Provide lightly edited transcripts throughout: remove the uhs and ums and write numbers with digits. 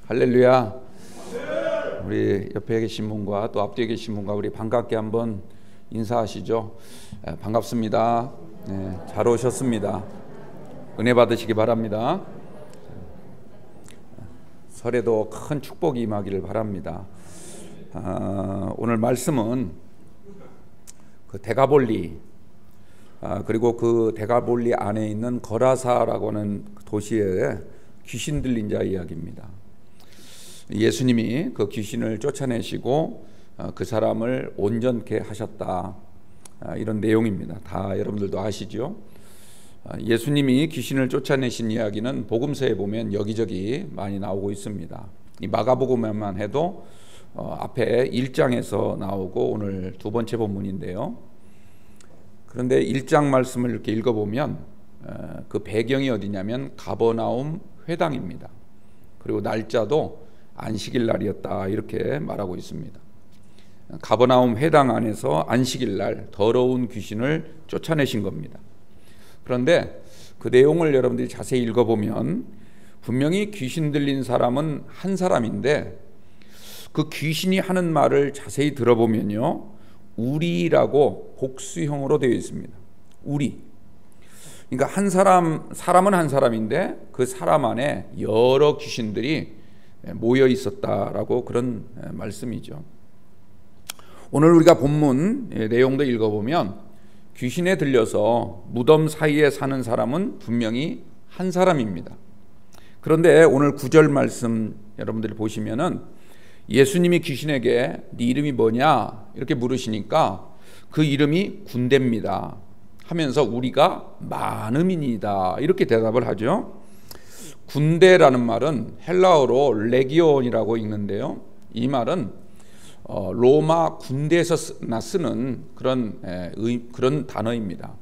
할렐루야. 우리 옆에 계신 분과 또 앞뒤에 계신 분과 우리 반갑게 한번 인사하시죠. 반갑습니다. 네, 잘 오셨습니다. 은혜 받으시기 바랍니다. 설에도 큰 축복이 임하기를 바랍니다. 오늘 말씀은 그 데가볼리 그리고 그 데가볼리 안에 있는 거라사라고 하는 도시에 귀신 들린 자 이야기입니다. 예수님이 그 귀신을 쫓아내시고 그 사람을 온전케 하셨다, 이런 내용입니다. 다 여러분들도 아시죠? 예수님이 귀신을 쫓아내신 이야기는 복음서에 보면 여기저기 많이 나오고 있습니다. 이 마가복음에만 해도 앞에 1장에서 나오고 오늘 두 번째 본문인데요. 그런데 1장 말씀을 이렇게 읽어보면 그 배경이 어디냐면 가버나움 회당입니다. 그리고 날짜도 안식일 날이었다, 이렇게 말하고 있습니다. 가버나움 회당 안에서 안식일 날 더러운 귀신을 쫓아내신 겁니다. 그런데 그 내용을 여러분들이 자세히 읽어보면 분명히 귀신 들린 사람은 한 사람인데 그 귀신이 하는 말을 자세히 들어보면요, 우리라고 복수형으로 되어 있습니다. 우리. 그러니까 사람은 한 사람인데 그 사람 안에 여러 귀신들이 모여 있었다라고 그런 말씀이죠. 오늘 우리가 본문 내용도 읽어보면 귀신에 들려서 무덤 사이에 사는 사람은 분명히 한 사람입니다. 그런데 오늘 9절 말씀 여러분들이 보시면은 예수님이 귀신에게 네 이름이 뭐냐 이렇게 물으시니까 그 이름이 군대입니다 하면서 우리가 많음이니다 이렇게 대답을 하죠. 군대라는 말은 헬라어로 레기온이라고 읽는데요, 이 말은 로마 군대에서 쓰는 그런 단어입니다.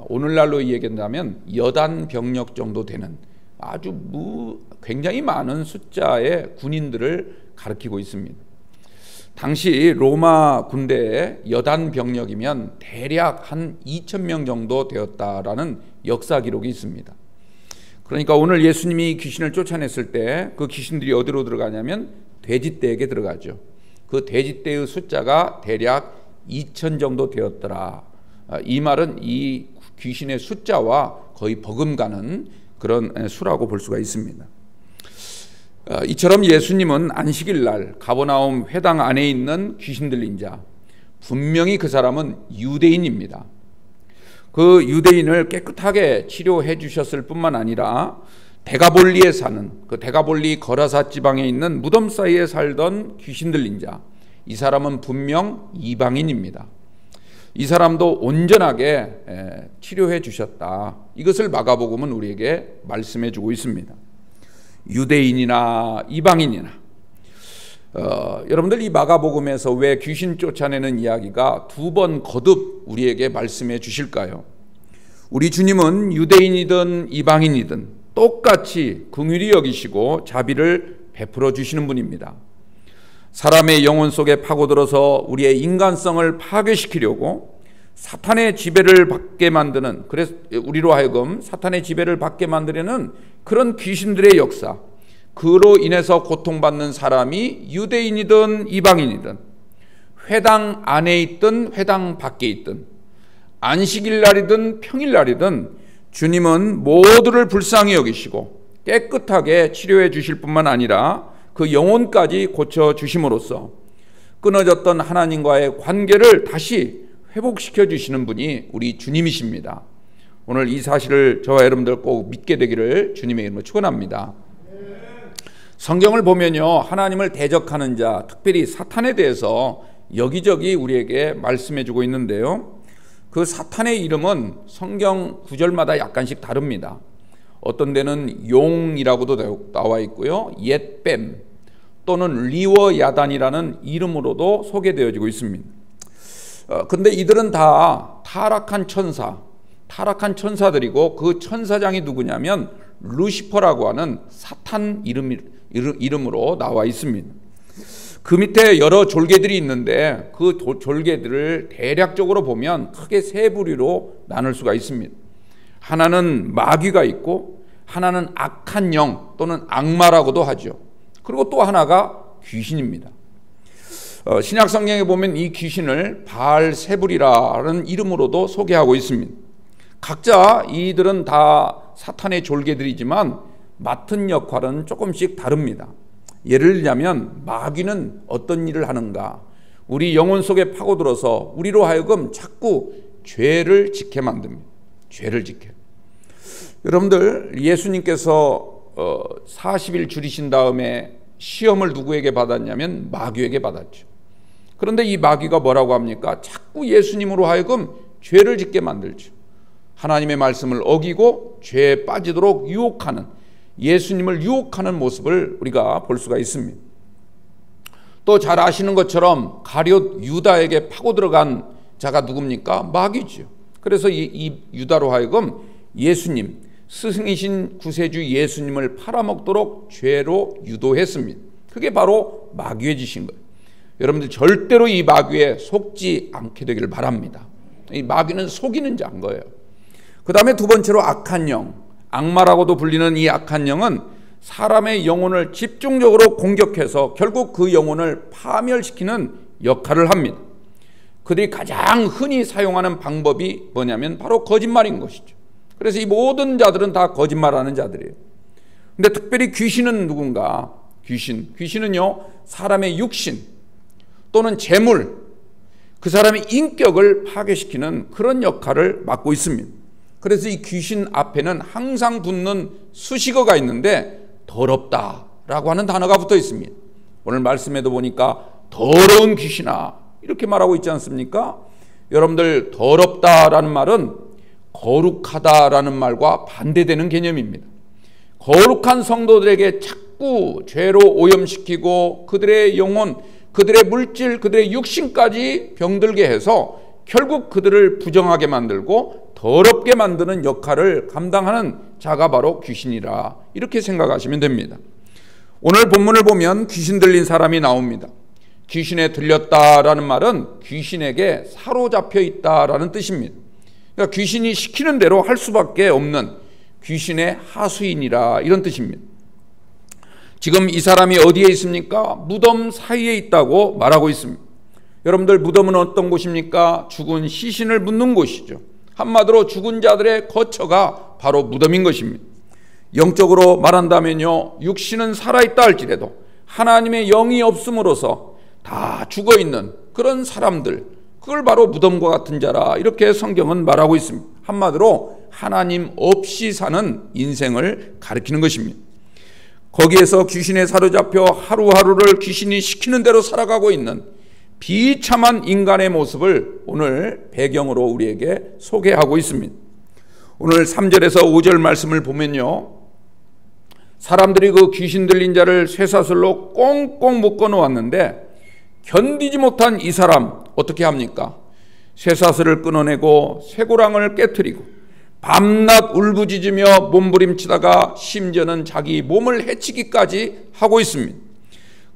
오늘날로 얘기한다면 여단 병력 정도 되는 아주 굉장히 많은 숫자의 군인들을 가리키고 있습니다. 당시 로마 군대의 여단 병력이면 대략 한 2,000명 정도 되었다라는 역사 기록이 있습니다. 그러니까 오늘 예수님이 귀신을 쫓아냈을 때 그 귀신들이 어디로 들어가냐면 돼지떼에게 들어가죠. 그 돼지떼의 숫자가 대략 2,000 정도 되었더라. 이 말은 이 귀신의 숫자와 거의 버금가는 그런 수라고 볼 수가 있습니다. 이처럼 예수님은 안식일 날 가버나움 회당 안에 있는 귀신 들린 자, 분명히 그 사람은 유대인입니다. 그 유대인을 깨끗하게 치료해 주셨을 뿐만 아니라 데가볼리에 사는 그 데가볼리 거라사 지방에 있는 무덤 사이에 살던 귀신 들린 자, 이 사람은 분명 이방인입니다. 이 사람도 온전하게 치료해 주셨다. 이것을 마가복음은 우리에게 말씀해 주고 있습니다. 유대인이나 이방인이나 여러분들 이 마가복음에서 왜 귀신 쫓아내는 이야기가 두 번 거듭 우리에게 말씀해 주실까요? 우리 주님은 유대인이든 이방인이든 똑같이 긍휼히 여기시고 자비를 베풀어 주시는 분입니다. 사람의 영혼 속에 파고들어서 우리의 인간성을 파괴시키려고 사탄의 지배를 받게 만드는, 그래서 우리로 하여금 사탄의 지배를 받게 만드려는 그런 귀신들의 역사, 그로 인해서 고통받는 사람이 유대인이든 이방인이든 회당 안에 있든 회당 밖에 있든 안식일 날이든 평일 날이든 주님은 모두를 불쌍히 여기시고 깨끗하게 치료해 주실 뿐만 아니라 그 영혼까지 고쳐 주심으로써 끊어졌던 하나님과의 관계를 다시 회복시켜 주시는 분이 우리 주님이십니다. 오늘 이 사실을 저와 여러분들 꼭 믿게 되기를 주님의 이름으로 축원합니다. 성경을 보면요, 하나님을 대적하는 자, 특별히 사탄에 대해서 여기저기 우리에게 말씀해 주고 있는데요, 그 사탄의 이름은 성경 구절마다 약간씩 다릅니다. 어떤 데는 용이라고도 나와 있고요, 옛뱀 또는 리워야단이라는 이름으로도 소개되어지고 있습니다. 근데 이들은 다 타락한 천사들이고 그 천사장이 누구냐면 루시퍼라고 하는 사탄 이름으로 나와 있습니다. 그 밑에 여러 졸개들이 있는데 그 졸개들을 대략적으로 보면 크게 세 부류로 나눌 수가 있습니다. 하나는 마귀가 있고 하나는 악한 영 또는 악마라고도 하죠. 그리고 또 하나가 귀신입니다. 신약 성경에 보면 이 귀신을 바알세불이라는 이름으로도 소개하고 있습니다. 각자 이들은 다 사탄의 졸개들이지만 맡은 역할은 조금씩 다릅니다. 예를 들자면 마귀는 어떤 일을 하는가? 우리 영혼 속에 파고들어서 우리로 하여금 자꾸 죄를 짓게 만듭니다. 죄를 짓게. 여러분들, 예수님께서 40일 줄이신 다음에 시험을 누구에게 받았냐면 마귀에게 받았죠. 그런데 이 마귀가 뭐라고 합니까? 자꾸 예수님으로 하여금 죄를 짓게 만들죠. 하나님의 말씀을 어기고 죄에 빠지도록 유혹하는, 예수님을 유혹하는 모습을 우리가 볼 수가 있습니다. 또 잘 아시는 것처럼 가룟 유다에게 파고 들어간 자가 누굽니까? 마귀죠. 그래서 이 유다로 하여금 예수님, 스승이신 구세주 예수님을 팔아먹도록 죄로 유도했습니다. 그게 바로 마귀의 짓인 거예요. 여러분들 절대로 이 마귀에 속지 않게 되기를 바랍니다. 이 마귀는 속이는 자인 거예요. 그 다음에 두 번째로 악한 영, 악마라고도 불리는 이 악한 영은 사람의 영혼을 집중적으로 공격해서 결국 그 영혼을 파멸시키는 역할을 합니다. 그들이 가장 흔히 사용하는 방법이 뭐냐면 바로 거짓말인 것이죠. 그래서 이 모든 자들은 다 거짓말하는 자들이에요. 근데 특별히 귀신은 누군가? 귀신은요, 사람의 육신 또는 재물, 그 사람의 인격을 파괴시키는 그런 역할을 맡고 있습니다. 그래서 이 귀신 앞에는 항상 붙는 수식어가 있는데 더럽다라고 하는 단어가 붙어 있습니다. 오늘 말씀에도 보니까 더러운 귀신아 이렇게 말하고 있지 않습니까? 여러분들, 더럽다라는 말은 거룩하다라는 말과 반대되는 개념입니다. 거룩한 성도들에게 자꾸 죄로 오염시키고 그들의 영혼, 그들의 물질, 그들의 육신까지 병들게 해서 결국 그들을 부정하게 만들고 더럽게 만드는 역할을 감당하는 자가 바로 귀신이라, 이렇게 생각하시면 됩니다. 오늘 본문을 보면 귀신 들린 사람이 나옵니다. 귀신에 들렸다라는 말은 귀신에게 사로잡혀 있다라는 뜻입니다. 그러니까 귀신이 시키는 대로 할 수밖에 없는 귀신의 하수인이라, 이런 뜻입니다. 지금 이 사람이 어디에 있습니까? 무덤 사이에 있다고 말하고 있습니다. 여러분들, 무덤은 어떤 곳입니까? 죽은 시신을 묻는 곳이죠. 한마디로 죽은 자들의 거처가 바로 무덤인 것입니다. 영적으로 말한다면요, 육신은 살아있다 할지라도 하나님의 영이 없음으로써 다 죽어있는 그런 사람들, 그걸 바로 무덤과 같은 자라, 이렇게 성경은 말하고 있습니다. 한마디로 하나님 없이 사는 인생을 가리키는 것입니다. 거기에서 귀신에 사로잡혀 하루하루를 귀신이 시키는 대로 살아가고 있는 비참한 인간의 모습을 오늘 배경으로 우리에게 소개하고 있습니다. 오늘 3절에서 5절 말씀을 보면요, 사람들이 그 귀신 들린 자를 쇠사슬로 꽁꽁 묶어 놓았는데 견디지 못한 이 사람 어떻게 합니까? 쇠사슬을 끊어내고 쇠고랑을 깨트리고 밤낮 울부짖으며 몸부림치다가 심지어는 자기 몸을 해치기까지 하고 있습니다.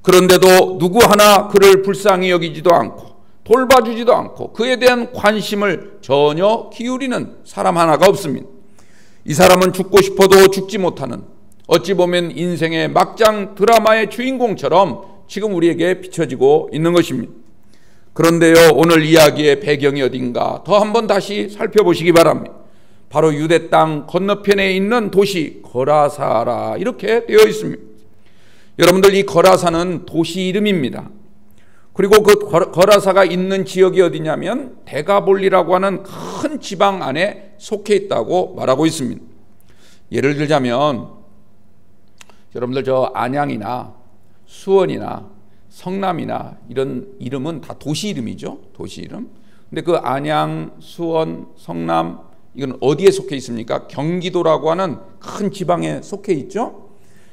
그런데도 누구 하나 그를 불쌍히 여기지도 않고 돌봐주지도 않고 그에 대한 관심을 전혀 기울이는 사람 하나가 없습니다. 이 사람은 죽고 싶어도 죽지 못하는, 어찌 보면 인생의 막장 드라마의 주인공처럼 지금 우리에게 비춰지고 있는 것입니다. 그런데요, 오늘 이야기의 배경이 어딘가 더 한번 다시 살펴보시기 바랍니다. 바로 유대 땅 건너편에 있는 도시 거라사라, 이렇게 되어 있습니다. 여러분들, 이 거라사는 도시 이름입니다. 그리고 그 거라사가 있는 지역이 어디냐면 데가볼리라고 하는 큰 지방 안에 속해 있다고 말하고 있습니다. 예를 들자면 여러분들, 저 안양이나 수원이나 성남이나 이런 이름은 다 도시 이름이죠. 도시 이름. 근데 그 안양, 수원, 성남, 이건 어디에 속해 있습니까? 경기도라고 하는 큰 지방에 속해 있죠.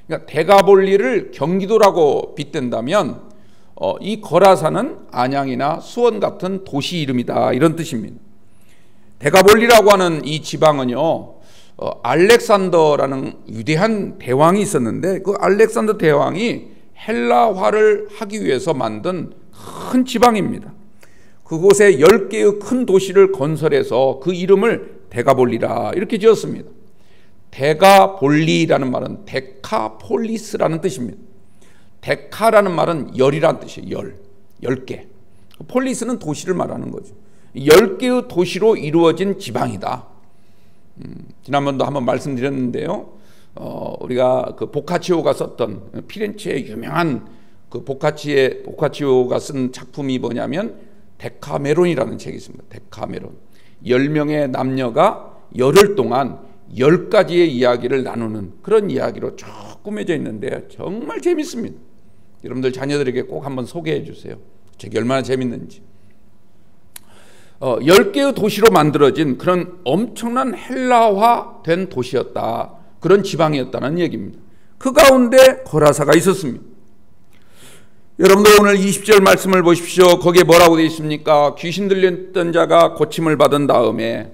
그러니까 데가볼리를 경기도라고 빗댄다면 이 거라사는 안양이나 수원 같은 도시 이름이다, 이런 뜻입니다. 데가볼리라고 하는 이 지방은요, 알렉산더라는 위대한 대왕이 있었는데 그 알렉산더 대왕이 헬라화를 하기 위해서 만든 큰 지방입니다. 그곳에 10개의 큰 도시를 건설해서 그 이름을 데가볼리라, 이렇게 지었습니다. 데가볼리라는 말은 데카폴리스라는 뜻입니다. 데카라는 말은 열이란 뜻이에요. 10개. 폴리스는 도시를 말하는 거죠. 10개의 도시로 이루어진 지방이다. 지난번도 한번 말씀드렸는데요. 우리가 그 보카치오가 썼던 피렌체의 유명한 그 보카치오가 쓴 작품이 뭐냐면 데카메론이라는 책이 있습니다. 데카메론. 10명의 남녀가 열흘 동안 10가지의 이야기를 나누는 그런 이야기로 쭉 꾸며져 있는데 정말 재밌습니다. 여러분들 자녀들에게 꼭 한번 소개해 주세요. 책이 얼마나 재밌는지. 10개의 도시로 만들어진 그런 엄청난 헬라화된 도시였다. 그런 지방이었다는 얘기입니다. 그 가운데 거라사가 있었습니다. 여러분들 오늘 20절 말씀을 보십시오. 거기에 뭐라고 되어 있습니까? 귀신 들렸던 자가 고침을 받은 다음에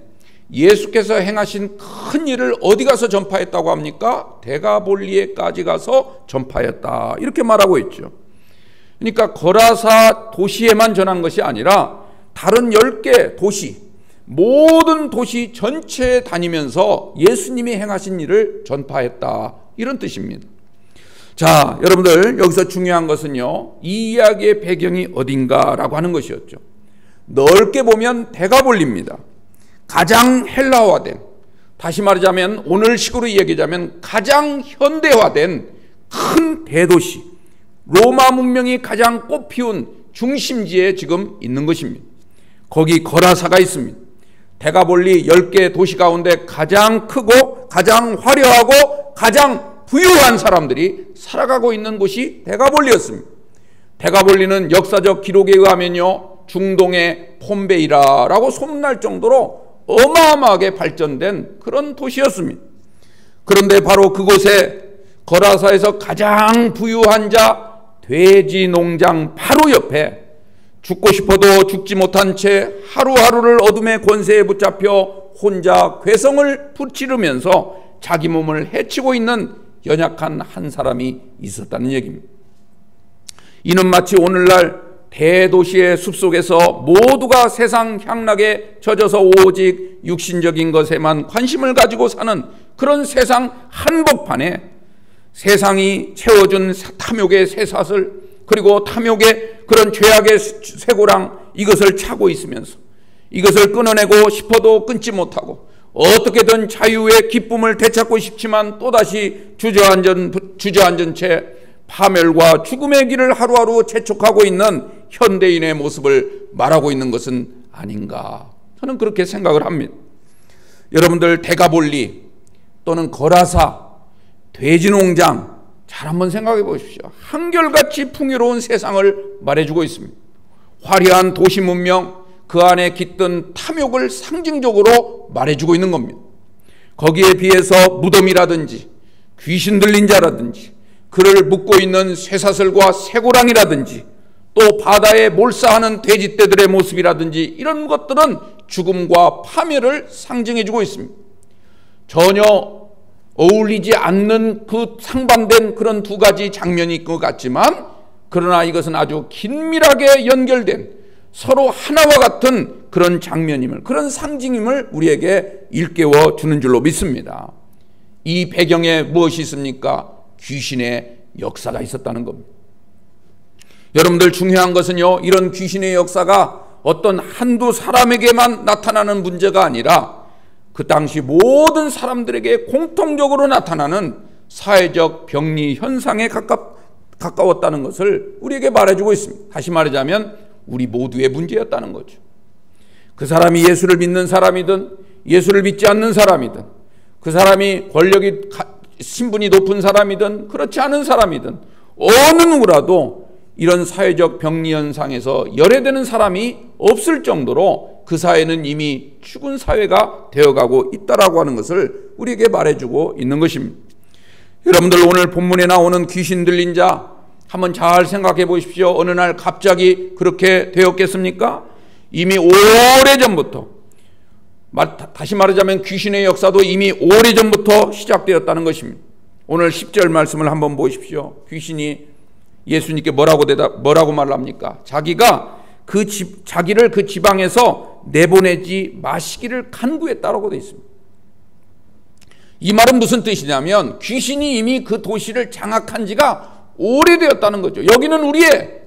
예수께서 행하신 큰 일을 어디 가서 전파했다고 합니까? 데가볼리에까지 가서 전파했다. 이렇게 말하고 있죠. 그러니까 거라사 도시에만 전한 것이 아니라 다른 10개 도시, 모든 도시 전체에 다니면서 예수님이 행하신 일을 전파했다. 이런 뜻입니다. 자, 여러분들 여기서 중요한 것은요, 이 이야기의 배경이 어딘가라고 하는 것이었죠. 넓게 보면 데가볼리입니다. 가장 헬라화된, 다시 말하자면 오늘식으로 얘기하자면 가장 현대화된 큰 대도시, 로마 문명이 가장 꽃피운 중심지에 지금 있는 것입니다. 거기 거라사가 있습니다. 데가볼리 10개 도시 가운데 가장 크고 가장 화려하고 가장 부유한 사람들이 살아가고 있는 곳이 데가볼리였습니다. 데가볼리는 역사적 기록에 의하면요, 중동의 폼베이라라고 소문날 정도로 어마어마하게 발전된 그런 도시였습니다. 그런데 바로 그곳에 거라사에서 가장 부유한 자 돼지 농장 바로 옆에 죽고 싶어도 죽지 못한 채 하루하루를 어둠의 권세에 붙잡혀 혼자 괴성을 부치르면서 자기 몸을 해치고 있는 연약한 한 사람이 있었다는 얘기입니다. 이는 마치 오늘날 대도시의 숲속에서 모두가 세상 향락에 젖어서 오직 육신적인 것에만 관심을 가지고 사는 그런 세상 한복판에 세상이 채워준 탐욕의 쇠사슬, 그리고 탐욕의 그런 죄악의 쇠고랑, 이것을 차고 있으면서 이것을 끊어내고 싶어도 끊지 못하고 어떻게든 자유의 기쁨을 되찾고 싶지만 또다시 주저앉은 채 파멸과 죽음의 길을 하루하루 재촉하고 있는 현대인의 모습을 말하고 있는 것은 아닌가, 저는 그렇게 생각을 합니다. 여러분들 데가볼리 또는 거라사, 돼지농장 잘 한번 생각해 보십시오. 한결같이 풍요로운 세상을 말해주고 있습니다. 화려한 도시 문명, 그 안에 깃든 탐욕을 상징적으로 말해주고 있는 겁니다. 거기에 비해서 무덤이라든지 귀신 들린 자라든지 그를 묶고 있는 쇠사슬과 쇠고랑이라든지 또 바다에 몰사하는 돼지떼들의 모습이라든지 이런 것들은 죽음과 파멸을 상징해주고 있습니다. 전혀 어울리지 않는 그 상반된 그런 두 가지 장면이 것 같지만, 그러나 이것은 아주 긴밀하게 연결된 서로 하나와 같은 그런 장면임을, 그런 상징임을 우리에게 일깨워 주는 줄로 믿습니다. 이 배경에 무엇이 있습니까? 귀신의 역사가 있었다는 겁니다. 여러분들 중요한 것은요, 이런 귀신의 역사가 어떤 한두 사람에게만 나타나는 문제가 아니라 그 당시 모든 사람들에게 공통적으로 나타나는 사회적 병리 현상에 가까웠다는 것을 우리에게 말해주고 있습니다. 다시 말하자면 우리 모두의 문제였다는 거죠. 그 사람이 예수를 믿는 사람이든 예수를 믿지 않는 사람이든, 그 사람이 권력이 신분이 높은 사람이든 그렇지 않은 사람이든 어느 누구라도 이런 사회적 병리 현상에서 열애되는 사람이 없을 정도로 그 사회는 이미 죽은 사회가 되어가고 있다라고 하는 것을 우리에게 말해주고 있는 것입니다. 여러분들 오늘 본문에 나오는 귀신 들린 자 한번 잘 생각해 보십시오. 어느 날 갑자기 그렇게 되었겠습니까? 이미 오래전부터, 다시 말하자면 귀신의 역사도 이미 오래전부터 시작되었다는 것입니다. 오늘 10절 말씀을 한번 보십시오. 귀신이 예수님께 뭐라고 말합니까? 자기를 그 지방에서 내보내지 마시기를 간구했다라고 되어 있습니다. 이 말은 무슨 뜻이냐면 귀신이 이미 그 도시를 장악한 지가 오래되었다는 거죠. 여기는 우리의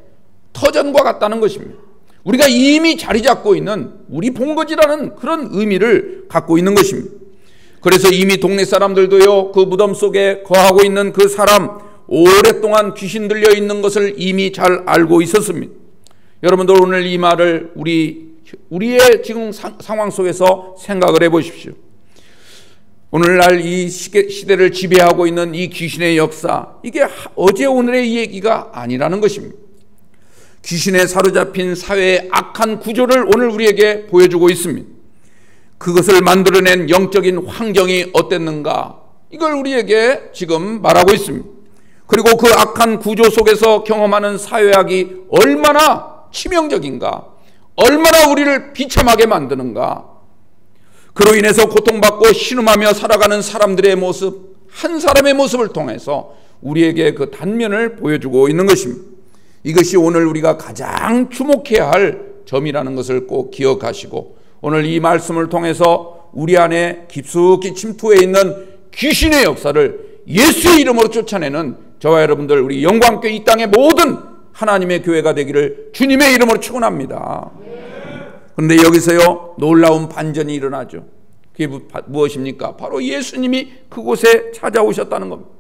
터전과 같다는 것입니다. 우리가 이미 자리 잡고 있는 우리 본거지라는 그런 의미를 갖고 있는 것입니다. 그래서 이미 동네 사람들도요, 그 무덤 속에 거하고 있는 그 사람, 오랫동안 귀신 들려 있는 것을 이미 잘 알고 있었습니다. 여러분들 오늘 이 말을 우리의 지금 상황 속에서 생각을 해 보십시오. 오늘날 이 시대를 지배하고 있는 이 귀신의 역사, 이게 어제 오늘의 얘기가 아니라는 것입니다. 귀신에 사로잡힌 사회의 악한 구조를 오늘 우리에게 보여주고 있습니다. 그것을 만들어낸 영적인 환경이 어땠는가, 이걸 우리에게 지금 말하고 있습니다. 그리고 그 악한 구조 속에서 경험하는 사회학이 얼마나 치명적인가, 얼마나 우리를 비참하게 만드는가. 그로 인해서 고통받고 신음하며 살아가는 사람들의 모습, 한 사람의 모습을 통해서 우리에게 그 단면을 보여주고 있는 것입니다. 이것이 오늘 우리가 가장 주목해야 할 점이라는 것을 꼭 기억하시고, 오늘 이 말씀을 통해서 우리 안에 깊숙이 침투해 있는 귀신의 역사를 예수의 이름으로 쫓아내는 저와 여러분들, 우리 영광교회 이 땅의 모든 하나님의 교회가 되기를 주님의 이름으로 축원합니다. 그런데 여기서요, 놀라운 반전이 일어나죠. 그게 무엇입니까? 바로 예수님이 그곳에 찾아오셨다는 겁니다.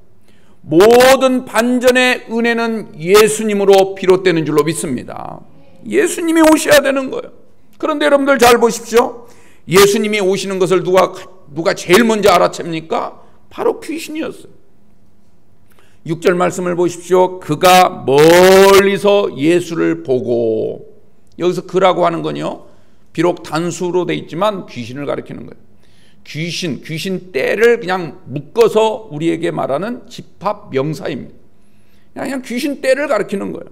모든 반전의 은혜는 예수님으로 비롯되는 줄로 믿습니다. 예수님이 오셔야 되는 거예요. 그런데 여러분들 잘 보십시오. 예수님이 오시는 것을 누가 제일 먼저 알아챕니까? 바로 귀신이었어요. 6절 말씀을 보십시오. 그가 멀리서 예수를 보고, 여기서 그라고 하는 건요, 비록 단수로 돼 있지만 귀신을 가리키는 거예요. 귀신 떼를 그냥 묶어서 우리에게 말하는 집합 명사입니다. 그냥 귀신 떼를 가리키는 거예요.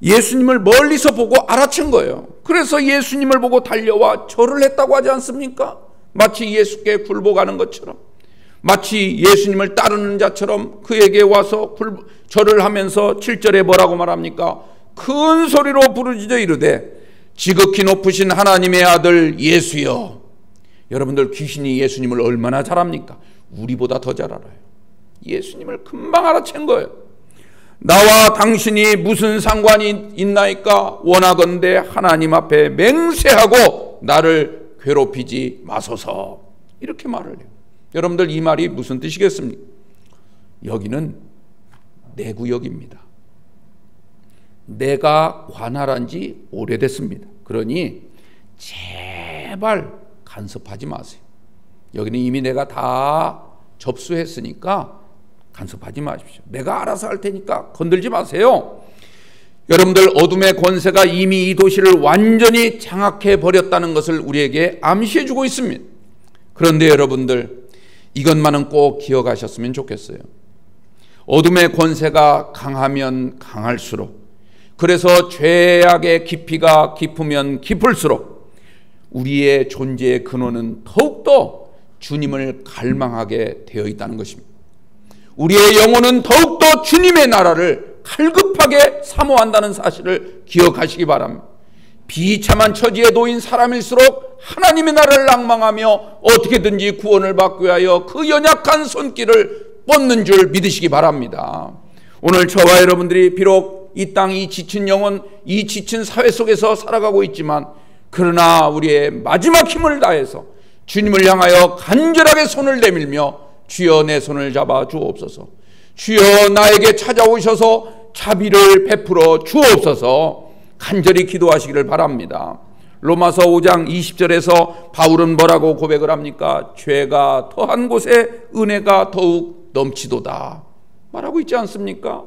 예수님을 멀리서 보고 알아챈 거예요. 그래서 예수님을 보고 달려와 절을 했다고 하지 않습니까? 마치 예수께 굴복하는 것처럼, 마치 예수님을 따르는 자처럼 그에게 와서 절을 하면서 7절에 뭐라고 말합니까? 큰 소리로 부르짖어 이르되 지극히 높으신 하나님의 아들 예수여. 여러분들, 귀신이 예수님을 얼마나 잘 압니까? 우리보다 더 잘 알아요. 예수님을 금방 알아챈 거예요. 나와 당신이 무슨 상관이 있나이까? 원하건대 하나님 앞에 맹세하고 나를 괴롭히지 마소서. 이렇게 말을 해요. 여러분들, 이 말이 무슨 뜻이겠습니까? 여기는 내 구역입니다. 내가 관할한 지 오래됐습니다. 그러니 제발 간섭하지 마세요. 여기는 이미 내가 다 접수했으니까 간섭하지 마십시오. 내가 알아서 할 테니까 건들지 마세요. 여러분들, 어둠의 권세가 이미 이 도시를 완전히 장악해 버렸다는 것을 우리에게 암시해 주고 있습니다. 그런데 여러분들, 이것만은 꼭 기억하셨으면 좋겠어요. 어둠의 권세가 강하면 강할수록, 그래서 죄악의 깊이가 깊으면 깊을수록 우리의 존재의 근원은 더욱더 주님을 갈망하게 되어 있다는 것입니다. 우리의 영혼은 더욱더 주님의 나라를 갈급하게 사모한다는 사실을 기억하시기 바랍니다. 비참한 처지에 놓인 사람일수록 하나님의 나라를 낭망하며 어떻게든지 구원을 받기 위하여 그 연약한 손길을 뻗는 줄 믿으시기 바랍니다. 오늘 저와 여러분들이 비록 이 땅, 이 지친 영혼, 이 지친 사회 속에서 살아가고 있지만, 그러나 우리의 마지막 힘을 다해서 주님을 향하여 간절하게 손을 내밀며 주여 내 손을 잡아 주옵소서, 주여 나에게 찾아오셔서 자비를 베풀어 주옵소서 간절히 기도하시기를 바랍니다. 로마서 5장 20절에서 바울은 뭐라고 고백을 합니까? 죄가 더한 곳에 은혜가 더욱 넘치도다 말하고 있지 않습니까?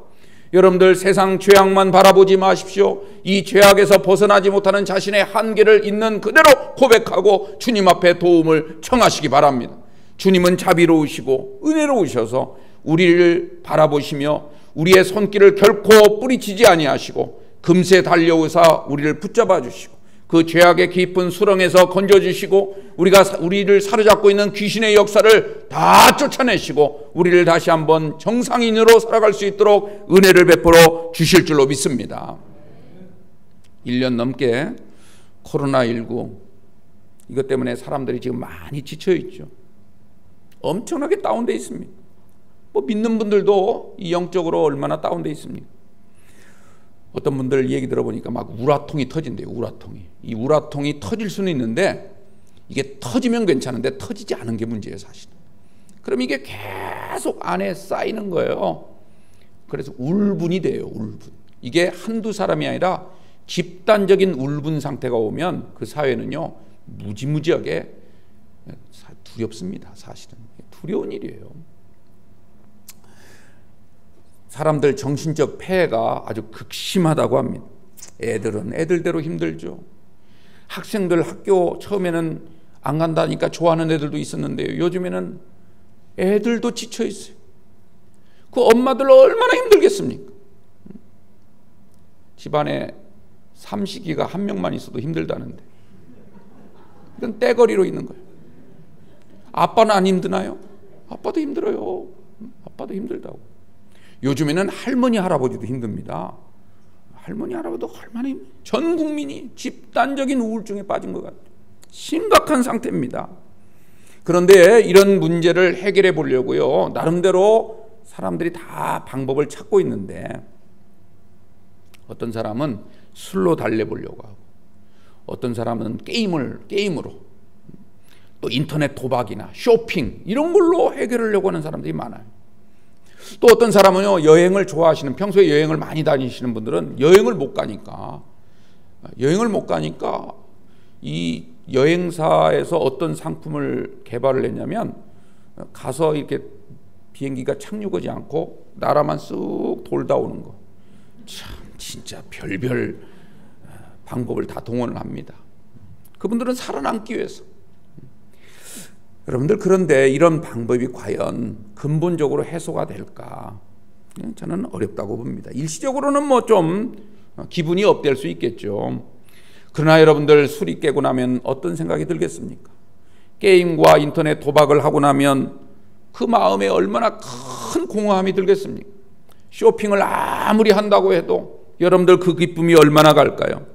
여러분들, 세상 죄악만 바라보지 마십시오. 이 죄악에서 벗어나지 못하는 자신의 한계를 있는 그대로 고백하고 주님 앞에 도움을 청하시기 바랍니다. 주님은 자비로우시고 은혜로우셔서 우리를 바라보시며 우리의 손길을 결코 뿌리치지 아니하시고 금세 달려오사 우리를 붙잡아 주시고 그 죄악의 깊은 수렁에서 건져주시고 우리를 사로잡고 있는 귀신의 역사를 다 쫓아내시고 우리를 다시 한번 정상인으로 살아갈 수 있도록 은혜를 베풀어 주실 줄로 믿습니다. 1년 넘게 코로나19 이것 때문에 사람들이 지금 많이 지쳐 있죠. 엄청나게 다운되어 있습니다. 뭐 믿는 분들도 이 영적으로 얼마나 다운돼 있습니까? 어떤 분들 얘기 들어보니까 막 우라통이 터진대요. 우라통이. 이 우라통이 터질 수는 있는데 이게 터지면 괜찮은데 터지지 않은 게 문제예요, 사실은. 그럼 이게 계속 안에 쌓이는 거예요. 그래서 울분이 돼요, 울분. 이게 한두 사람이 아니라 집단적인 울분 상태가 오면 그 사회는요, 무지무지하게 두렵습니다, 사실은. 두려운 일이에요. 사람들 정신적 폐해가 아주 극심하다고 합니다. 애들은 애들대로 힘들죠. 학생들 학교 처음에는 안 간다니까 좋아하는 애들도 있었는데요. 요즘에는 애들도 지쳐 있어요. 그 엄마들 얼마나 힘들겠습니까? 집안에 삼식이가 한 명만 있어도 힘들다는데 이건 떼거리로 있는 거예요. 아빠는 안 힘드나요? 아빠도 힘들어요. 아빠도 힘들다고. 요즘에는 할머니 할아버지도 힘듭니다. 할머니 할아버지도 얼마나 전 국민이 집단적인 우울증에 빠진 것 같아요. 심각한 상태입니다. 그런데 이런 문제를 해결해 보려고요, 나름대로 사람들이 다 방법을 찾고 있는데, 어떤 사람은 술로 달래보려고 하고, 어떤 사람은 게임으로, 또 인터넷 도박이나 쇼핑 이런 걸로 해결하려고 하는 사람들이 많아요. 또 어떤 사람은요, 여행을 좋아하시는, 평소에 여행을 많이 다니시는 분들은 여행을 못 가니까 이 여행사에서 어떤 상품을 개발을 했냐면, 가서 이렇게 비행기가 착륙하지 않고 나라만 쑥 돌다 오는 거. 참 진짜 별별 방법을 다 동원을 합니다. 그분들은 살아남기 위해서. 여러분들, 그런데 이런 방법이 과연 근본적으로 해소가 될까? 저는 어렵다고 봅니다. 일시적으로는 뭐 좀 기분이 업될 수 있겠죠. 그러나 여러분들, 술이 깨고 나면 어떤 생각이 들겠습니까? 게임과 인터넷 도박을 하고 나면 그 마음에 얼마나 큰 공허함이 들겠습니까? 쇼핑을 아무리 한다고 해도 여러분들 그 기쁨이 얼마나 갈까요?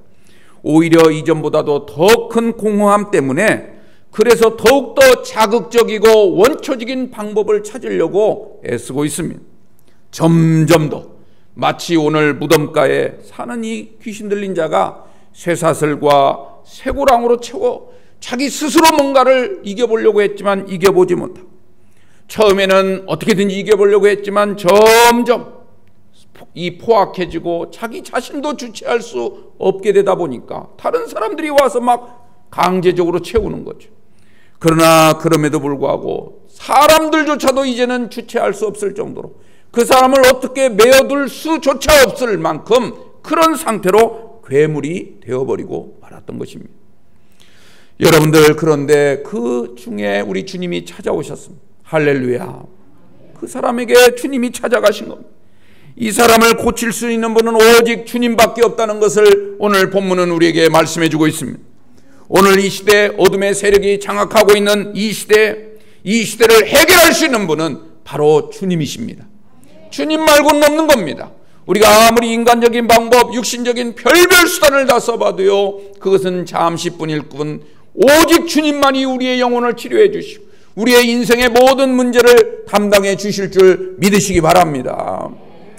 오히려 이전보다도 더 큰 공허함 때문에, 그래서 더욱더 자극적이고 원초적인 방법을 찾으려고 애쓰고 있습니다. 점점 더 마치 오늘 무덤가에 사는 이 귀신 들린 자가 쇠사슬과 쇠고랑으로 채워 자기 스스로 뭔가를 이겨보려고 했지만 이겨보지 못하고, 처음에는 어떻게든지 이겨보려고 했지만 점점 이 포악해지고 자기 자신도 주체할 수 없게 되다 보니까 다른 사람들이 와서 막 강제적으로 채우는 거죠. 그러나 그럼에도 불구하고 사람들조차도 이제는 주체할 수 없을 정도로, 그 사람을 어떻게 메어둘 수조차 없을 만큼 그런 상태로 괴물이 되어버리고 말았던 것입니다. 여러분들, 그런데 그 중에 우리 주님이 찾아오셨습니다. 할렐루야. 그 사람에게 주님이 찾아가신 겁니다. 이 사람을 고칠 수 있는 분은 오직 주님밖에 없다는 것을 오늘 본문은 우리에게 말씀해 주고 있습니다. 오늘 이 시대, 어둠의 세력이 장악하고 있는 이 시대를 해결할 수 있는 분은 바로 주님이십니다. 주님 말고는 없는 겁니다. 우리가 아무리 인간적인 방법, 육신적인 별별 수단을 다 써봐도요, 그것은 잠시뿐일 뿐 오직 주님만이 우리의 영혼을 치료해 주시고 우리의 인생의 모든 문제를 담당해 주실 줄 믿으시기 바랍니다.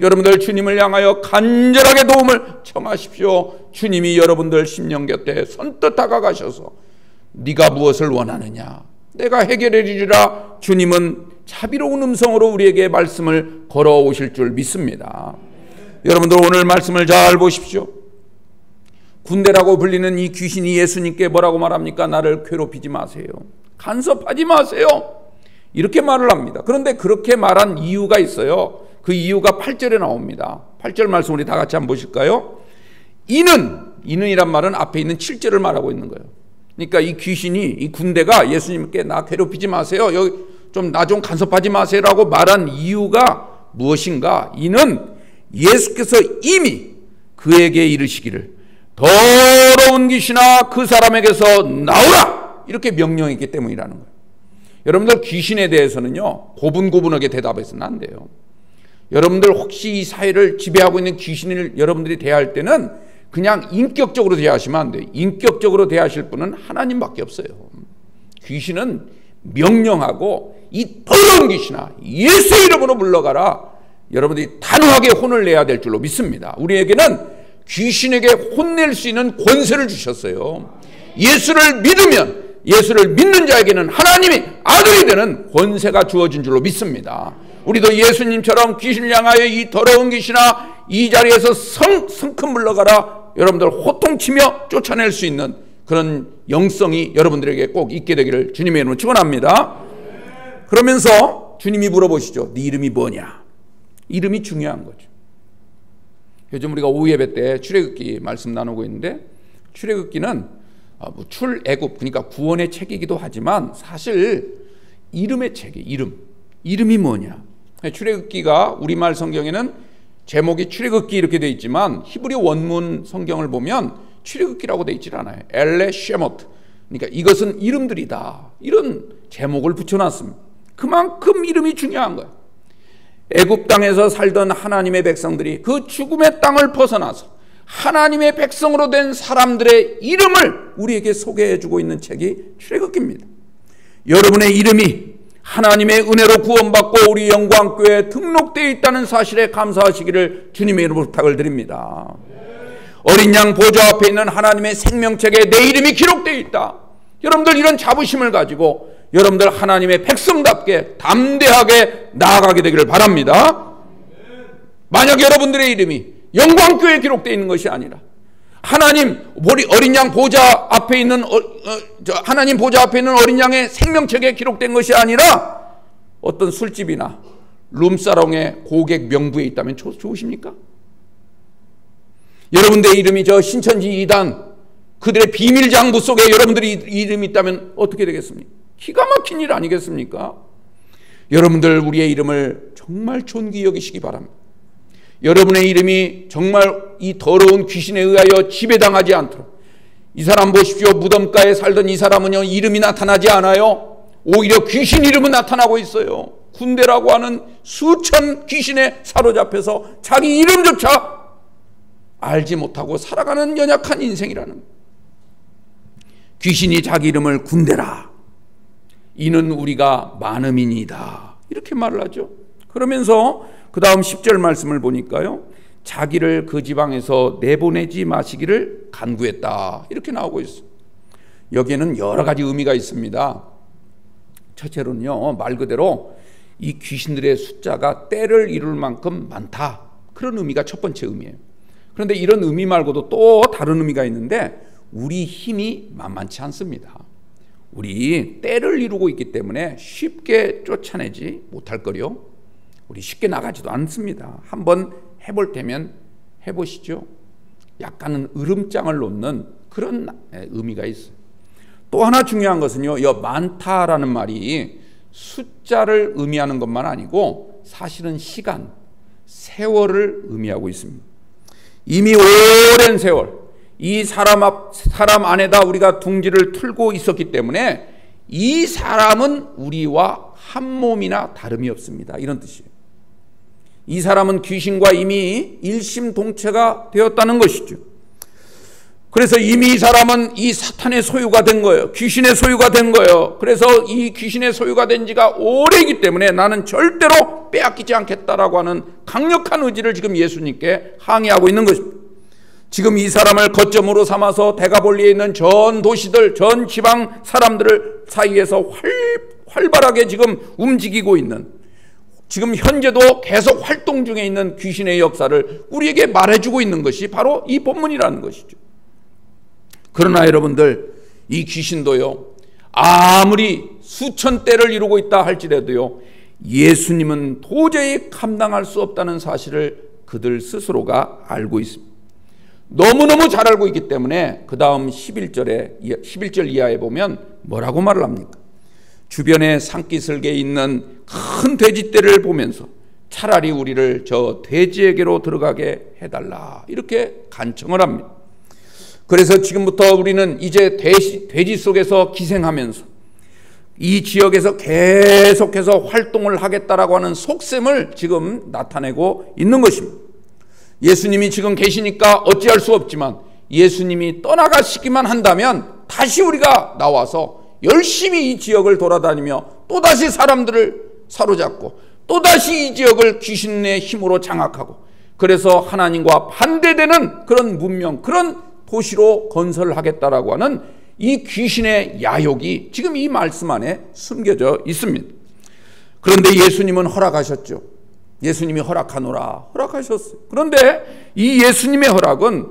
여러분들, 주님을 향하여 간절하게 도움을 청하십시오. 주님이 여러분들 심령 곁에 선뜻 다가가셔서 네가 무엇을 원하느냐, 내가 해결해 주리라. 주님은 자비로운 음성으로 우리에게 말씀을 걸어오실 줄 믿습니다. 여러분들, 오늘 말씀을 잘 보십시오. 군대라고 불리는 이 귀신이 예수님께 뭐라고 말합니까? 나를 괴롭히지 마세요, 간섭하지 마세요, 이렇게 말을 합니다. 그런데 그렇게 말한 이유가 있어요. 그 이유가 8절에 나옵니다. 8절 말씀 우리 다 같이 한번 보실까요? 이는이란 말은 앞에 있는 7절을 말하고 있는 거예요. 그러니까 이 귀신이, 이 군대가 예수님께 나 괴롭히지 마세요, 여기 좀 나 좀 간섭하지 마세요라고 말한 이유가 무엇인가? 이는 예수께서 이미 그에게 이르시기를 더러운 귀신아 그 사람에게서 나오라, 이렇게 명령했기 때문이라는 거예요. 여러분들, 귀신에 대해서는요, 고분고분하게 대답해서는 안 돼요. 여러분들, 혹시 이 사회를 지배하고 있는 귀신을 여러분들이 대할 때는 그냥 인격적으로 대하시면 안 돼요. 인격적으로 대하실 분은 하나님밖에 없어요. 귀신은 명령하고 이 더러운 귀신아, 예수의 이름으로 물러가라. 여러분들이 단호하게 혼을 내야 될 줄로 믿습니다. 우리에게는 귀신에게 혼낼 수 있는 권세를 주셨어요. 예수를 믿으면, 예수를 믿는 자에게는 하나님이 아들이 되는 권세가 주어진 줄로 믿습니다. 우리도 예수님처럼 귀신을 향하여 이 더러운 귀신아, 이 자리에서 성큼 물러가라, 여러분들 호통치며 쫓아낼 수 있는 그런 영성이 여러분들에게 꼭 있게 되기를 주님의 이름으로 축원합니다. 그러면서 주님이 물어보시죠. 네 이름이 뭐냐? 이름이 중요한 거죠. 요즘 우리가 오후 예배 때 출애굽기 말씀 나누고 있는데, 출애굽기는 출애굽, 그러니까 구원의 책이기도 하지만 사실 이름의 책이에요. 이름이 뭐냐? 출애굽기가 우리말 성경에는 제목이 출애굽기 이렇게 되어 있지만 히브리 원문 성경을 보면 출애굽기라고 되어 있질 않아요. 엘레 쉐모트, 그러니까 이것은 이름들이다, 이런 제목을 붙여놨습니다. 그만큼 이름이 중요한 거예요. 애굽 땅에서 살던 하나님의 백성들이 그 죽음의 땅을 벗어나서 하나님의 백성으로 된 사람들의 이름을 우리에게 소개해주고 있는 책이 출애굽기입니다. 여러분의 이름이 하나님의 은혜로 구원받고 우리 영광교회에 등록되어 있다는 사실에 감사하시기를 주님의 이름으로 부탁을 드립니다. 어린 양 보좌 앞에 있는 하나님의 생명책에 내 이름이 기록되어 있다. 여러분들 이런 자부심을 가지고 여러분들 하나님의 백성답게 담대하게 나아가게 되기를 바랍니다. 만약 여러분들의 이름이 영광교회에 기록되어 있는 것이 아니라 하나님 어린 양 보좌 앞에 있는 하나님 보좌 앞에 있는 어린 양의 생명책에 기록된 것이 아니라 어떤 술집이나 룸사롱의 고객 명부에 있다면 좋으십니까? 여러분들의 이름이 저 신천지 2단 그들의 비밀 장부 속에 여러분들이 이름이 있다면 어떻게 되겠습니까? 기가 막힌 일 아니겠습니까? 여러분들 우리의 이름을 정말 존귀히 여기시기 바랍니다. 여러분의 이름이 정말 이 더러운 귀신에 의하여 지배당하지 않도록. 이 사람 보십시오. 무덤가에 살던 이 사람은요, 이름이 나타나지 않아요. 오히려 귀신 이름은 나타나고 있어요. 군대라고 하는 수천 귀신에 사로잡혀서 자기 이름조차 알지 못하고 살아가는 연약한 인생이라는 거예요. 귀신이 자기 이름을 군대라, 이는 우리가 많음이니이다, 이렇게 말을 하죠. 그러면서 그 다음 10절 말씀을 보니까요, 자기를 그 지방에서 내보내지 마시기를 간구했다, 이렇게 나오고 있어요. 여기에는 여러 가지 의미가 있습니다. 첫째로는요, 말 그대로 이 귀신들의 숫자가 때를 이룰 만큼 많다, 그런 의미가 첫 번째 의미예요. 그런데 이런 의미 말고도 또 다른 의미가 있는데, 우리 힘이 만만치 않습니다. 우리 때를 이루고 있기 때문에 쉽게 쫓아내지 못할 거요. 우리 쉽게 나가지도 않습니다. 한번 해볼 테면 해보시죠. 약간은 으름장을 놓는 그런 의미가 있어요. 또 하나 중요한 것은요, 많다라는 말이 숫자를 의미하는 것만 아니고 사실은 시간, 세월을 의미하고 있습니다. 이미 오랜 세월 이 사람 안에다 우리가 둥지를 틀고 있었기 때문에 이 사람은 우리와 한 몸이나 다름이 없습니다, 이런 뜻이에요. 이 사람은 귀신과 이미 일심동체가 되었다는 것이죠. 그래서 이미 이 사람은 이 사탄의 소유가 된 거예요. 귀신의 소유가 된 거예요. 그래서 이 귀신의 소유가 된 지가 오래이기 때문에 나는 절대로 빼앗기지 않겠다라고 하는 강력한 의지를 지금 예수님께 항의하고 있는 것입니다. 지금 이 사람을 거점으로 삼아서 대가볼리에 있는 전 도시들, 전 지방 사람들 사이에서 활발하게 지금 움직이고 있는, 지금 현재도 계속 활동 중에 있는 귀신의 역사를 우리에게 말해주고 있는 것이 바로 이 본문이라는 것이죠. 그러나 여러분들, 이 귀신도요, 아무리 수천 대를 이루고 있다 할지라도요, 예수님은 도저히 감당할 수 없다는 사실을 그들 스스로가 알고 있습니다. 너무너무 잘 알고 있기 때문에 그 다음 11절 이하에 보면 뭐라고 말을 합니까? 주변에 산기슭에 있는 큰 돼지떼를 보면서 차라리 우리를 저 돼지에게로 들어가게 해달라, 이렇게 간청을 합니다. 그래서 지금부터 우리는 이제 돼지 속에서 기생하면서 이 지역에서 계속해서 활동을 하겠다라고 하는 속셈을 지금 나타내고 있는 것입니다. 예수님이 지금 계시니까 어찌할 수 없지만 예수님이 떠나가시기만 한다면 다시 우리가 나와서 열심히 이 지역을 돌아다니며 또다시 사람들을 사로잡고 또다시 이 지역을 귀신의 힘으로 장악하고, 그래서 하나님과 반대되는 그런 문명, 그런 도시로 건설하겠다라고 하는 이 귀신의 야욕이 지금 이 말씀 안에 숨겨져 있습니다. 그런데 예수님은 허락하셨죠. 예수님이 허락하노라 허락하셨어요. 그런데 이 예수님의 허락은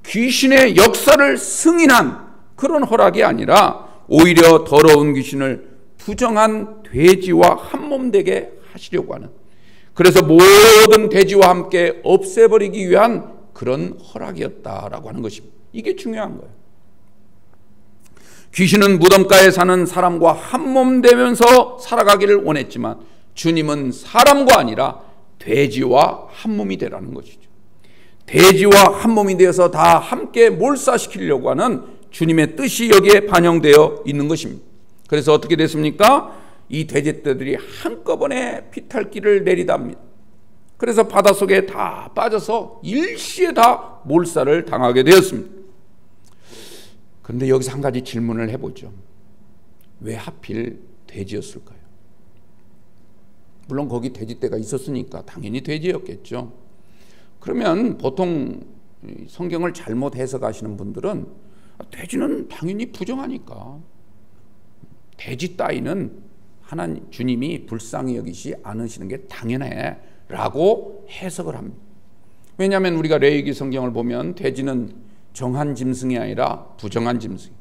귀신의 역사를 승인한 그런 허락이 아니라 오히려 더러운 귀신을 부정한 돼지와 한몸되게 하시려고 하는, 그래서 모든 돼지와 함께 없애버리기 위한 그런 허락이었다라고 하는 것입니다. 이게 중요한 거예요. 귀신은 무덤가에 사는 사람과 한몸 되면서 살아가기를 원했지만 주님은 사람과 아니라 돼지와 한몸이 되라는 것이죠. 돼지와 한몸이 되어서 다 함께 몰사시키려고 하는 주님의 뜻이 여기에 반영되어 있는 것입니다. 그래서 어떻게 됐습니까? 이 돼지떼들이 한꺼번에 피탈기를 내리답니다. 그래서 바닷속에 다 빠져서 일시에 다 몰살을 당하게 되었습니다. 그런데 여기서 한 가지 질문을 해보죠. 왜 하필 돼지였을까요? 물론 거기 돼지떼가 있었으니까 당연히 돼지였겠죠. 그러면 보통 성경을 잘못 해석하시는 분들은 돼지는 당연히 부정하니까 돼지 따위는 하나님 주님이 불쌍히 여기시 않으시는 게 당연해 라고 해석을 합니다. 왜냐하면 우리가 레위기 성경을 보면 돼지는 정한 짐승이 아니라 부정한 짐승.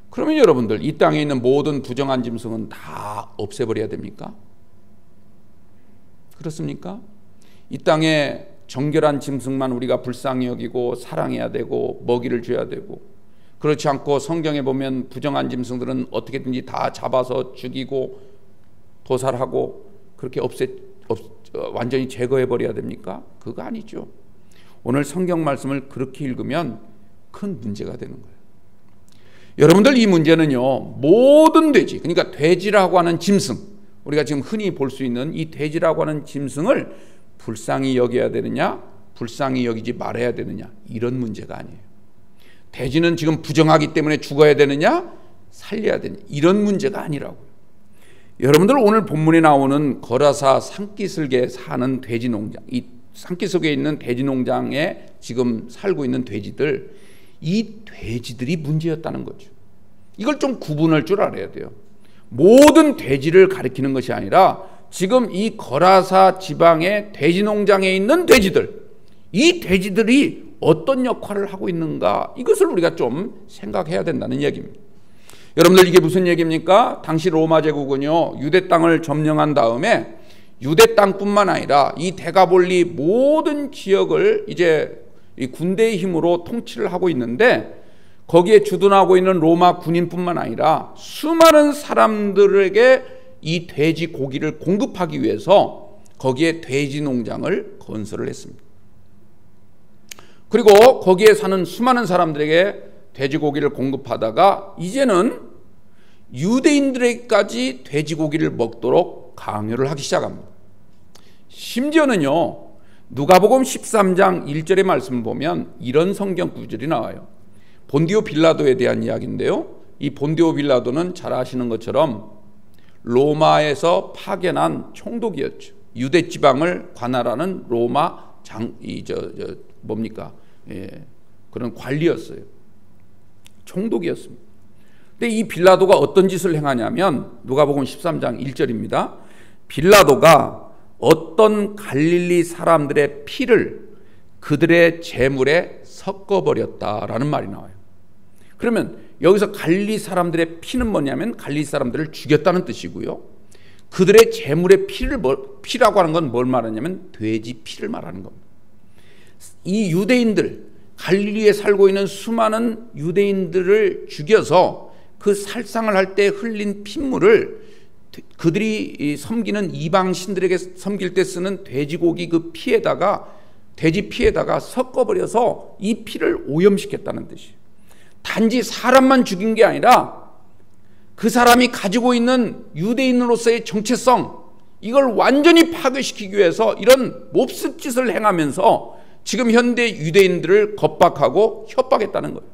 그러면 여러분들 이 땅에 있는 모든 부정한 짐승은 다 없애버려야 됩니까? 그렇습니까? 이 땅에 정결한 짐승만 우리가 불쌍히 여기고 사랑해야 되고 먹이를 줘야 되고, 그렇지 않고 성경에 보면 부정한 짐승들은 어떻게든지 다 잡아서 죽이고 도살하고 그렇게 완전히 제거해버려야 됩니까? 그거 아니죠. 오늘 성경 말씀을 그렇게 읽으면 큰 문제가 되는 거예요. 여러분들 이 문제는요, 모든 돼지, 그러니까 돼지라고 하는 짐승, 우리가 지금 흔히 볼 수 있는 이 돼지라고 하는 짐승을 불쌍히 여겨야 되느냐 불쌍히 여기지 말아야 되느냐, 이런 문제가 아니에요. 돼지는 지금 부정하기 때문에 죽어야 되느냐 살려야 되느냐, 이런 문제가 아니라고요. 여러분들 오늘 본문에 나오는 거라사 산기슭에 사는 돼지 농장, 이 산기슭에 있는 돼지 농장에 지금 살고 있는 돼지들, 이 돼지들이 문제였다는 거죠. 이걸 좀 구분할 줄 알아야 돼요. 모든 돼지를 가리키는 것이 아니라 지금 이 거라사 지방의 돼지 농장에 있는 돼지들, 이 돼지들이 어떤 역할을 하고 있는가, 이것을 우리가 좀 생각해야 된다는 얘기입니다. 여러분들 이게 무슨 얘기입니까? 당시 로마 제국은요, 유대 땅을 점령한 다음에 유대 땅뿐만 아니라 이 대가볼리 모든 지역을 이제 이 군대의 힘으로 통치를 하고 있는데, 거기에 주둔하고 있는 로마 군인뿐만 아니라 수많은 사람들에게 이 돼지 고기를 공급하기 위해서 거기에 돼지 농장을 건설을 했습니다. 그리고 거기에 사는 수많은 사람들에게 돼지고기를 공급하다가 이제는 유대인들에게까지 돼지고기를 먹도록 강요를 하기 시작합니다. 심지어는요, 누가복음 13장 1절의 말씀을 보면 이런 성경 구절이 나와요. 본디오 빌라도에 대한 이야기인데요, 이 본디오 빌라도는 잘 아시는 것처럼 로마에서 파견한 총독이었죠. 유대 지방을 관할하는 로마 그런 관리였어요. 총독이었습니다. 근데 이 빌라도가 어떤 짓을 행하냐면 누가복음 13장 1절입니다. 빌라도가 어떤 갈릴리 사람들의 피를 그들의 제물에 섞어버렸다라는 말이 나와요. 그러면 여기서 갈릴리 사람들의 피는 뭐냐면 갈릴리 사람들을 죽였다는 뜻이고요, 그들의 제물의 피라고 하는 건 뭘 말하냐면 돼지 피를 말하는 겁니다. 이 유대인들, 갈릴리에 살고 있는 수많은 유대인들을 죽여서 그 살상을 할 때 흘린 핏물을 그들이 섬기는 이방 신들에게 섬길 때 쓰는 돼지고기 그 피에다가, 돼지 피에다가 섞어버려서 이 피를 오염시켰다는 뜻이에요. 단지 사람만 죽인 게 아니라 그 사람이 가지고 있는 유대인으로서의 정체성, 이걸 완전히 파괴시키기 위해서 이런 몹쓸 짓을 행하면서 지금 현대 유대인들을 겁박하고 협박했다는 거예요.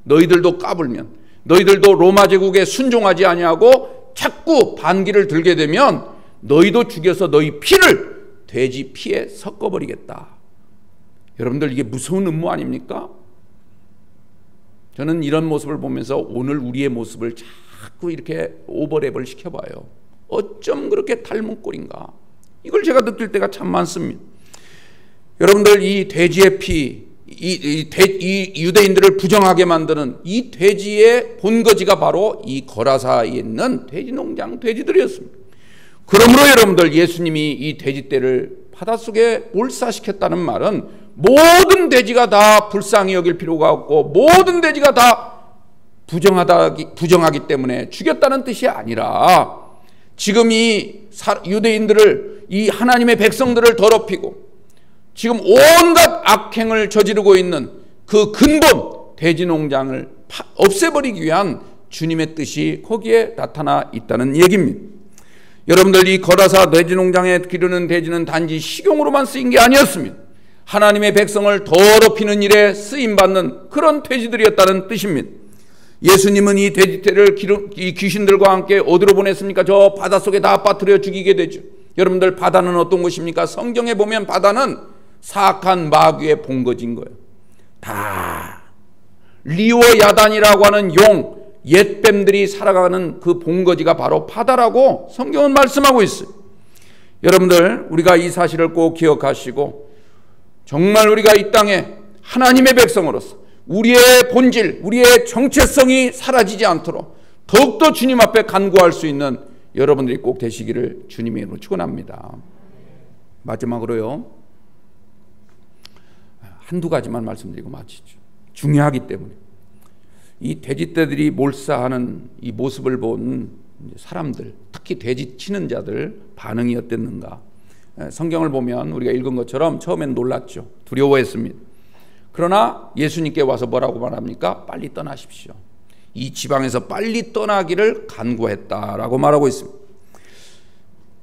너희들도 까불면, 너희들도 로마 제국에 순종하지 아니하고 자꾸 반기를 들게 되면 너희도 죽여서 너희 피를 돼지 피에 섞어버리겠다. 여러분들 이게 무서운 음모 아닙니까? 저는 이런 모습을 보면서 오늘 우리의 모습을 자꾸 이렇게 오버랩을 시켜봐요. 어쩜 그렇게 닮은 꼴인가. 이걸 제가 느낄 때가 참 많습니다. 여러분들 이 돼지의 피, 이 유대인들을 부정하게 만드는 이 돼지의 본거지가 바로 이 거라사에 있는 돼지 농장 돼지들이었습니다. 그러므로 여러분들 예수님이 이 돼지떼를 바닷속에 몰사시켰다는 말은 모든 돼지가 다 불쌍히 여길 필요가 없고 모든 돼지가 다 부정하기 때문에 죽였다는 뜻이 아니라 지금 이 유대인들을, 이 하나님의 백성들을 더럽히고 지금 온갖 악행을 저지르고 있는 그 근본 돼지 농장을 없애버리기 위한 주님의 뜻이 거기에 나타나 있다는 얘기입니다. 여러분들 이 거라사 돼지 농장에 기르는 돼지는 단지 식용으로만 쓰인 게 아니었습니다. 하나님의 백성을 더럽히는 일에 쓰임받는 그런 돼지들이었다는 뜻입니다. 예수님은 이 돼지떼를 이 귀신들과 함께 어디로 보냈습니까? 저 바닷속에 다 빠뜨려 죽이게 되죠. 여러분들 바다는 어떤 곳입니까? 성경에 보면 바다는 사악한 마귀의 본거지인 거예요. 다 리오 야단이라고 하는 용, 옛뱀들이 살아가는 그 본거지가 바로 바다라고 성경은 말씀하고 있어요. 여러분들 우리가 이 사실을 꼭 기억하시고 정말 우리가 이 땅에 하나님의 백성으로서 우리의 본질, 우리의 정체성이 사라지지 않도록 더욱더 주님 앞에 간구할 수 있는 여러분들이 꼭 되시기를 주님의 이름으로 축원합니다. 마지막으로요, 한두 가지만 말씀드리고 마치죠. 중요하기 때문에 이 돼지떼들이 몰사하는 이 모습을 본 사람들, 특히 돼지 치는 자들 반응이 어땠는가. 성경을 보면 우리가 읽은 것처럼 처음엔 놀랐죠. 두려워했습니다. 그러나 예수님께 와서 뭐라고 말합니까? 빨리 떠나십시오. 이 지방에서 빨리 떠나기를 간구했다라고 말하고 있습니다.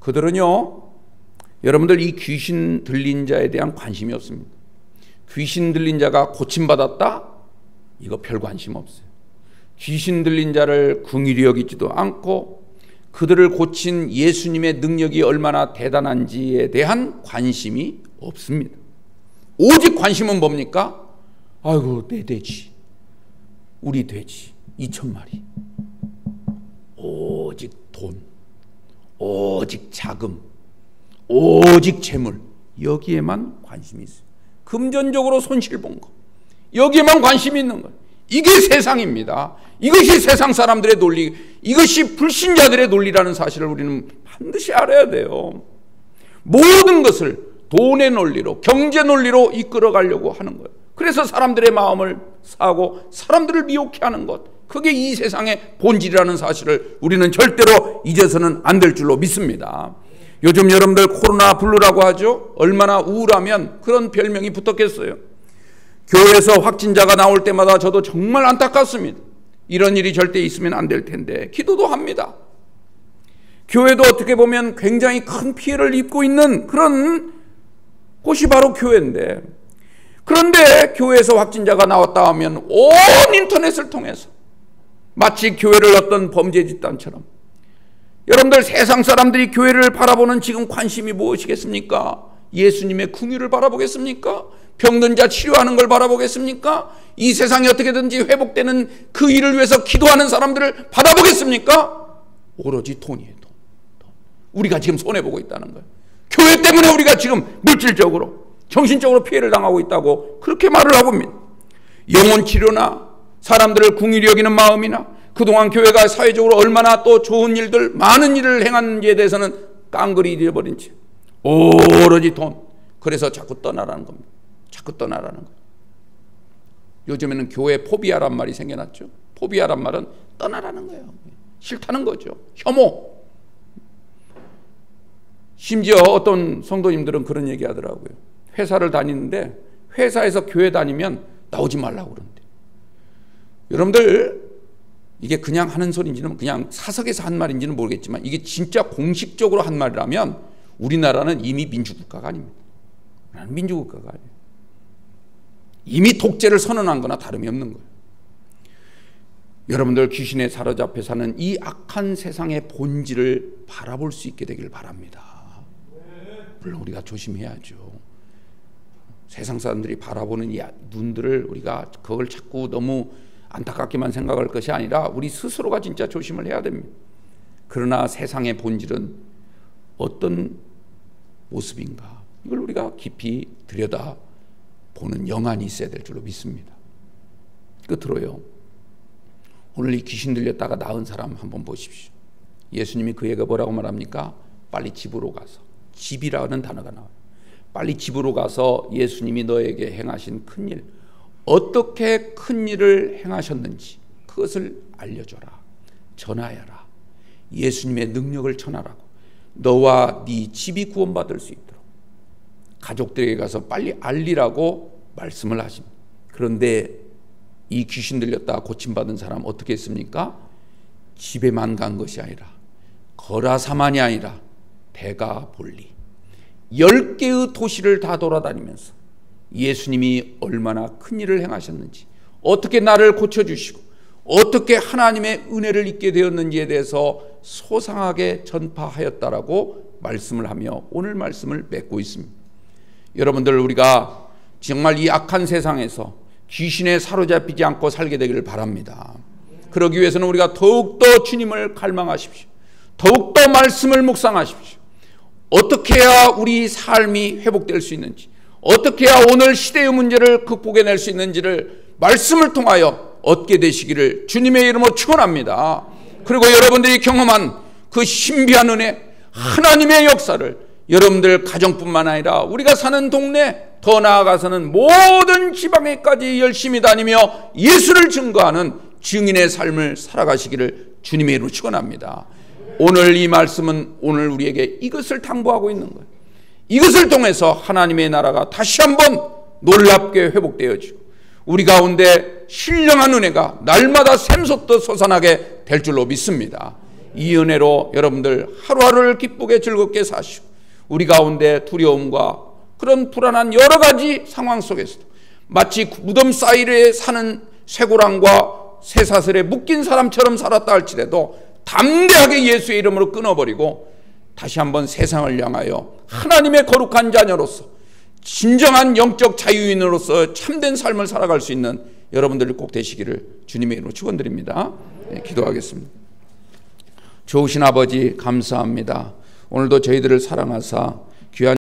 그들은요, 여러분들 이 귀신 들린 자에 대한 관심이 없습니다. 귀신 들린 자가 고침받았다? 이거 별 관심 없어요. 귀신 들린 자를 긍휼히 여기지도 않고 그들을 고친 예수님의 능력이 얼마나 대단한지에 대한 관심이 없습니다. 오직 관심은 뭡니까? 아이고 내 돼지, 우리 돼지 2,000마리. 오직 돈, 오직 자금, 오직 재물, 여기에만 관심이 있어요. 금전적으로 손실 본 거, 여기에만 관심이 있는 거예요. 이게 세상입니다. 이것이 세상 사람들의 논리, 이것이 불신자들의 논리라는 사실을 우리는 반드시 알아야 돼요. 모든 것을 돈의 논리로, 경제 논리로 이끌어 가려고 하는 거예요. 그래서 사람들의 마음을 사고 사람들을 미혹해 하는 것, 그게 이 세상의 본질이라는 사실을 우리는 절대로 잊어서는 안 될 줄로 믿습니다. 요즘 여러분들 코로나 블루라고 하죠. 얼마나 우울하면 그런 별명이 붙었겠어요. 교회에서 확진자가 나올 때마다 저도 정말 안타깝습니다. 이런 일이 절대 있으면 안 될 텐데 기도도 합니다. 교회도 어떻게 보면 굉장히 큰 피해를 입고 있는 그런 곳이 바로 교회인데, 그런데 교회에서 확진자가 나왔다 하면 온 인터넷을 통해서 마치 교회를 어떤 범죄 집단처럼, 여러분들 세상 사람들이 교회를 바라보는 지금 관심이 무엇이겠습니까? 예수님의 긍휼을 바라보겠습니까? 병든 자 치료하는 걸 바라보겠습니까? 이 세상이 어떻게든지 회복되는 그 일을 위해서 기도하는 사람들을 바라보겠습니까? 오로지 돈이에요. 돈. 우리가 지금 손해보고 있다는 거예요. 교회 때문에 우리가 지금 물질적으로, 정신적으로 피해를 당하고 있다고 그렇게 말을 하고 있습니다. 영혼 치료나 사람들을 긍휼히 여기는 마음이나 그동안 교회가 사회적으로 얼마나 또 좋은 일들, 많은 일을 행하는지에 대해서는 깡그리 잃어버린 채 오로지 돈. 그래서 자꾸 떠나라는 겁니다. 자꾸 떠나라는 거예요. 요즘에는 교회 포비아란 말이 생겨났죠. 포비아란 말은 떠나라는 거예요. 싫다는 거죠. 혐오. 심지어 어떤 성도님들은 그런 얘기 하더라고요. 회사를 다니는데 회사에서 교회 다니면 나오지 말라고 그러는데, 여러분들 이게 그냥 하는 소리인지는, 그냥 사석에서 한 말인지는 모르겠지만 이게 진짜 공식적으로 한 말이라면 우리나라는 이미 민주국가가 아닙니다. 민주국가가 아니에요. 이미 독재를 선언한 거나 다름이 없는 거예요. 여러분들 귀신에 사로잡혀 사는 이 악한 세상의 본질을 바라볼 수 있게 되길 바랍니다. 물론 우리가 조심해야죠. 세상 사람들이 바라보는 이 눈들을 우리가 그걸 자꾸 너무 안타깝게만 생각할 것이 아니라 우리 스스로가 진짜 조심을 해야 됩니다. 그러나 세상의 본질은 어떤 모습인가, 이걸 우리가 깊이 들여다보는 영안이 있어야 될 줄로 믿습니다. 끝으로요, 오늘 이 귀신 들렸다가 나은 사람 한번 보십시오. 예수님이 그에게 뭐라고 말합니까? 빨리 집으로 가서, 집이라는 단어가 나와요. 빨리 집으로 가서 예수님이 너에게 행하신 큰일, 어떻게 큰일을 행하셨는지 그것을 알려줘라. 전하여라. 예수님의 능력을 전하라고. 너와 네 집이 구원받을 수 있도록 가족들에게 가서 빨리 알리라고 말씀을 하십니다. 그런데 이 귀신 들렸다 고침받은 사람 어떻게 했습니까? 집에만 간 것이 아니라 거라사만이 아니라 대가볼리 10개의 도시를 다 돌아다니면서 예수님이 얼마나 큰 일을 행하셨는지, 어떻게 나를 고쳐주시고 어떻게 하나님의 은혜를 입게 되었는지에 대해서 소상하게 전파하였다라고 말씀을 하며 오늘 말씀을 맺고 있습니다. 여러분들, 우리가 정말 이 악한 세상에서 귀신에 사로잡히지 않고 살게 되기를 바랍니다. 그러기 위해서는 우리가 더욱더 주님을 갈망하십시오. 더욱더 말씀을 묵상하십시오. 어떻게 해야 우리 삶이 회복될 수 있는지, 어떻게 해야 오늘 시대의 문제를 극복해낼 수 있는지를 말씀을 통하여 얻게 되시기를 주님의 이름으로 축원합니다. 그리고 여러분들이 경험한 그 신비한 은혜, 하나님의 역사를 여러분들 가정뿐만 아니라 우리가 사는 동네, 더 나아가서는 모든 지방에까지 열심히 다니며 예수를 증거하는 증인의 삶을 살아가시기를 주님의 이름으로 축원합니다. 오늘 이 말씀은 오늘 우리에게 이것을 당부하고 있는 거예요. 이것을 통해서 하나님의 나라가 다시 한번 놀랍게 회복되어지고 우리 가운데 신령한 은혜가 날마다 샘솟듯 솟아나게 될 줄로 믿습니다. 이 은혜로 여러분들 하루하루를 기쁘게 즐겁게 사시고 우리 가운데 두려움과 그런 불안한 여러 가지 상황 속에서도 마치 무덤 사이에 사는 쇠고랑과 쇠사슬에 묶인 사람처럼 살았다 할지라도 담대하게 예수의 이름으로 끊어버리고 다시 한번 세상을 향하여 하나님의 거룩한 자녀로서 진정한 영적 자유인으로서 참된 삶을 살아갈 수 있는 여러분들이 꼭 되시기를 주님의 이름으로 축원드립니다. 네, 기도하겠습니다. 좋으신 아버지 감사합니다. 오늘도 저희들을 사랑하사 귀한